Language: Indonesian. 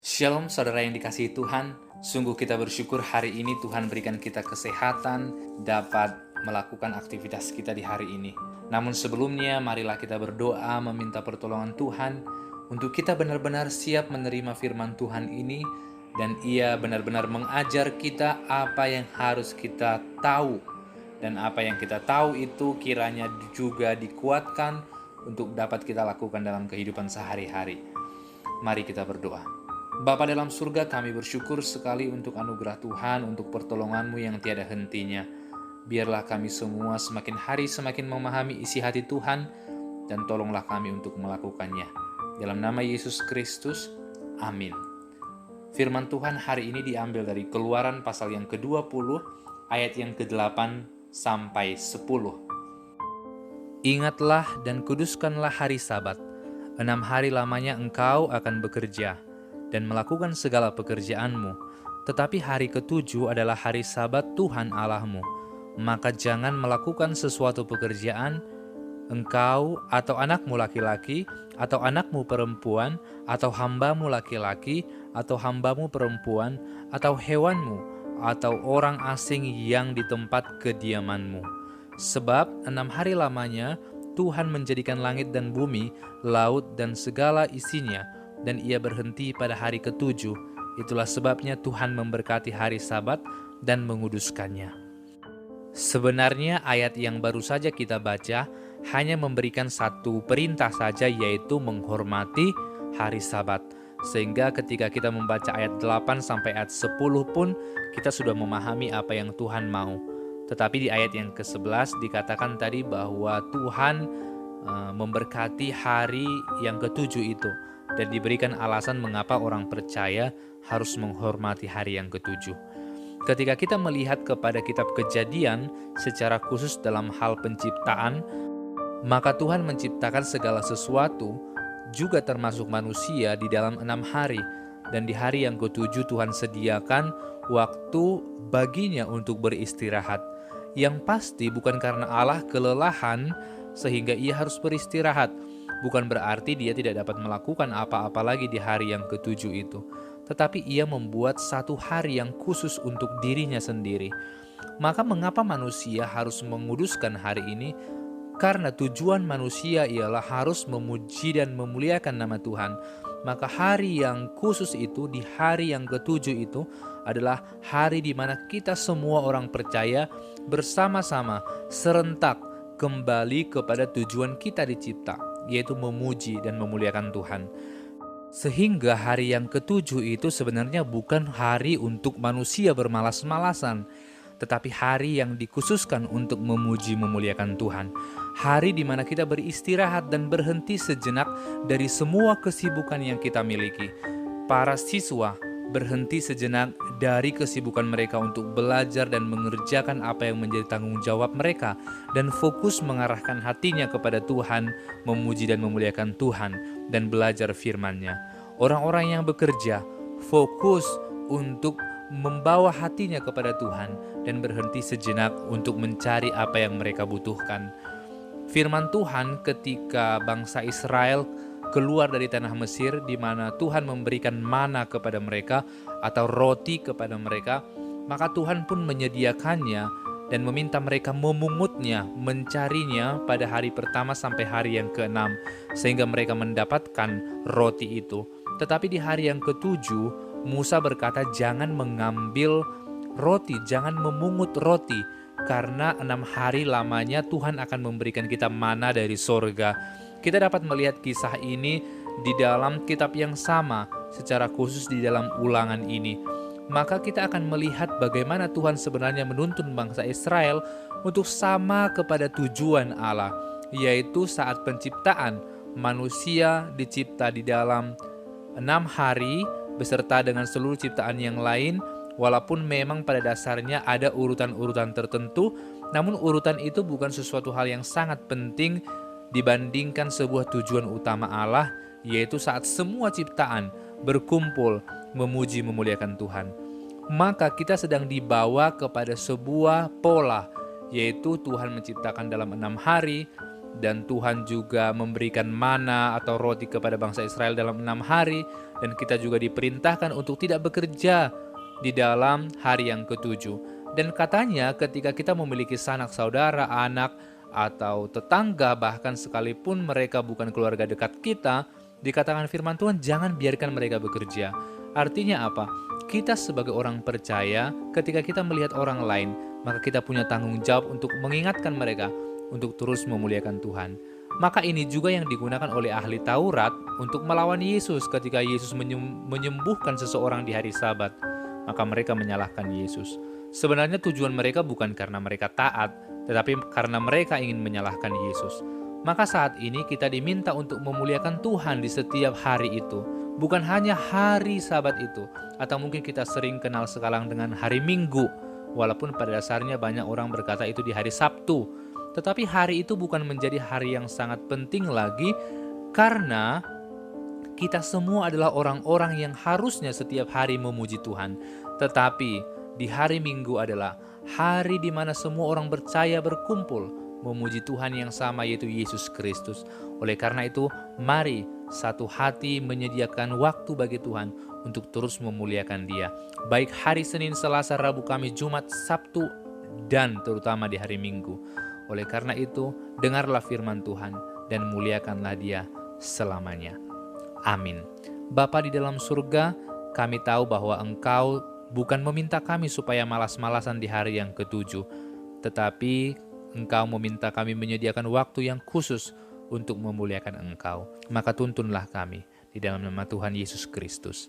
Shalom saudara yang dikasihi Tuhan, sungguh kita bersyukur hari ini Tuhan berikan kita kesehatan dapat melakukan aktivitas kita di hari ini. Namun sebelumnya marilah kita berdoa meminta pertolongan Tuhan untuk kita benar-benar siap menerima firman Tuhan ini dan Ia benar-benar mengajar kita apa yang harus kita tahu dan apa yang kita tahu itu kiranya juga dikuatkan untuk dapat kita lakukan dalam kehidupan sehari-hari. Mari kita berdoa. Bapa dalam surga, kami bersyukur sekali untuk anugerah Tuhan, untuk pertolongan-Mu yang tiada hentinya. Biarlah kami semua semakin hari semakin memahami isi hati Tuhan, dan tolonglah kami untuk melakukannya. Dalam nama Yesus Kristus, amin. Firman Tuhan hari ini diambil dari Keluaran pasal yang ke-20, ayat yang ke-8 sampai 10. Ingatlah dan kuduskanlah hari Sabat. 6 hari lamanya engkau akan bekerja dan melakukan segala pekerjaanmu. Tetapi hari ke-7 adalah hari Sabat Tuhan Allahmu. Maka jangan melakukan sesuatu pekerjaan, engkau atau anakmu laki-laki, atau anakmu perempuan, atau hambamu laki-laki, atau hambamu perempuan, atau hewanmu, atau orang asing yang di tempat kediamanmu. Sebab 6 hari lamanya Tuhan menjadikan langit dan bumi, laut dan segala isinya, dan Ia berhenti pada hari ke-7. Itulah sebabnya Tuhan memberkati hari Sabat dan menguduskannya. Sebenarnya ayat yang baru saja kita baca hanya memberikan satu perintah saja, yaitu menghormati hari Sabat. Sehingga ketika kita membaca ayat 8 sampai ayat 10 pun kita sudah memahami apa yang Tuhan mau. Tetapi di ayat yang ke-11 dikatakan tadi bahwa Tuhan memberkati hari yang ke-7 itu. Dan diberikan alasan mengapa orang percaya harus menghormati hari yang ke-7. Ketika kita melihat kepada kitab Kejadian secara khusus dalam hal penciptaan, maka Tuhan menciptakan segala sesuatu, juga termasuk manusia, di dalam 6 hari. Dan di hari yang ke-7 Tuhan sediakan waktu baginya untuk beristirahat. Yang pasti bukan karena Allah kelelahan sehingga Ia harus beristirahat. Bukan berarti Dia tidak dapat melakukan apa-apa lagi di hari yang ke-7 itu. Tetapi Ia membuat satu hari yang khusus untuk dirinya sendiri. Maka mengapa manusia harus menguduskan hari ini? Karena tujuan manusia ialah harus memuji dan memuliakan nama Tuhan. Maka hari yang khusus itu, di hari yang ke-7 itu, adalah hari di mana kita semua orang percaya bersama-sama serentak kembali kepada tujuan kita dicipta, yaitu memuji dan memuliakan Tuhan. Sehingga hari yang ke-7 itu sebenarnya bukan hari untuk manusia bermalas-malasan, tetapi hari yang dikhususkan untuk memuji memuliakan Tuhan. Hari di mana kita beristirahat dan berhenti sejenak dari semua kesibukan yang kita miliki. Para siswa berhenti sejenak dari kesibukan mereka untuk belajar dan mengerjakan apa yang menjadi tanggung jawab mereka, dan fokus mengarahkan hatinya kepada Tuhan, memuji dan memuliakan Tuhan, dan belajar firman-Nya. Orang-orang yang bekerja fokus untuk membawa hatinya kepada Tuhan dan berhenti sejenak untuk mencari apa yang mereka butuhkan. Firman Tuhan ketika bangsa Israel keluar dari tanah Mesir, di mana Tuhan memberikan mana kepada mereka atau roti kepada mereka, maka Tuhan pun menyediakannya dan meminta mereka memungutnya, mencarinya pada hari pertama sampai hari yang ke-6, sehingga mereka mendapatkan roti itu. Tetapi di hari yang ke-7, Musa berkata, jangan mengambil roti, jangan memungut roti, karena 6 hari lamanya Tuhan akan memberikan kita mana dari sorga. Kita dapat melihat kisah ini di dalam kitab yang sama, secara khusus di dalam Ulangan ini. Maka kita akan melihat bagaimana Tuhan sebenarnya menuntun bangsa Israel untuk sama kepada tujuan Allah, yaitu saat penciptaan, manusia dicipta di dalam 6 hari beserta dengan seluruh ciptaan yang lain. Walaupun memang pada dasarnya ada urutan-urutan tertentu, namun urutan itu bukan sesuatu hal yang sangat penting dibandingkan sebuah tujuan utama Allah, yaitu saat semua ciptaan berkumpul memuji memuliakan Tuhan. Maka kita sedang dibawa kepada sebuah pola, yaitu Tuhan menciptakan dalam 6 hari, dan Tuhan juga memberikan mana atau roti kepada bangsa Israel dalam 6 hari, dan kita juga diperintahkan untuk tidak bekerja di dalam hari yang ketujuh. Dan katanya ketika kita memiliki sanak saudara, anak, atau tetangga, bahkan sekalipun mereka bukan keluarga dekat kita, dikatakan firman Tuhan, jangan biarkan mereka bekerja. Artinya apa? Kita sebagai orang percaya, ketika kita melihat orang lain, maka kita punya tanggung jawab untuk mengingatkan mereka untuk terus memuliakan Tuhan. Maka ini juga yang digunakan oleh ahli Taurat untuk melawan Yesus ketika Yesus menyembuhkan seseorang di hari Sabat. Maka mereka menyalahkan Yesus. Sebenarnya tujuan mereka bukan karena mereka taat, tetapi karena mereka ingin menyalahkan Yesus. Maka saat ini kita diminta untuk memuliakan Tuhan di setiap hari itu. Bukan hanya hari Sabat itu, atau mungkin kita sering kenal sekarang dengan hari Minggu, walaupun pada dasarnya banyak orang berkata itu di hari Sabtu. Tetapi hari itu bukan menjadi hari yang sangat penting lagi, karena kita semua adalah orang-orang yang harusnya setiap hari memuji Tuhan. Tetapi di hari Minggu adalah hari di mana semua orang percaya berkumpul memuji Tuhan yang sama, yaitu Yesus Kristus. Oleh karena itu, mari satu hati menyediakan waktu bagi Tuhan untuk terus memuliakan Dia. Baik hari Senin, Selasa, Rabu, Kamis, Jumat, Sabtu, dan terutama di hari Minggu. Oleh karena itu, dengarlah firman Tuhan dan muliakanlah Dia selamanya. Amin. Bapa di dalam surga, kami tahu bahwa Engkau bukan meminta kami supaya malas-malasan di hari yang ketujuh, tetapi Engkau meminta kami menyediakan waktu yang khusus untuk memuliakan Engkau. Maka tuntunlah kami di dalam nama Tuhan Yesus Kristus.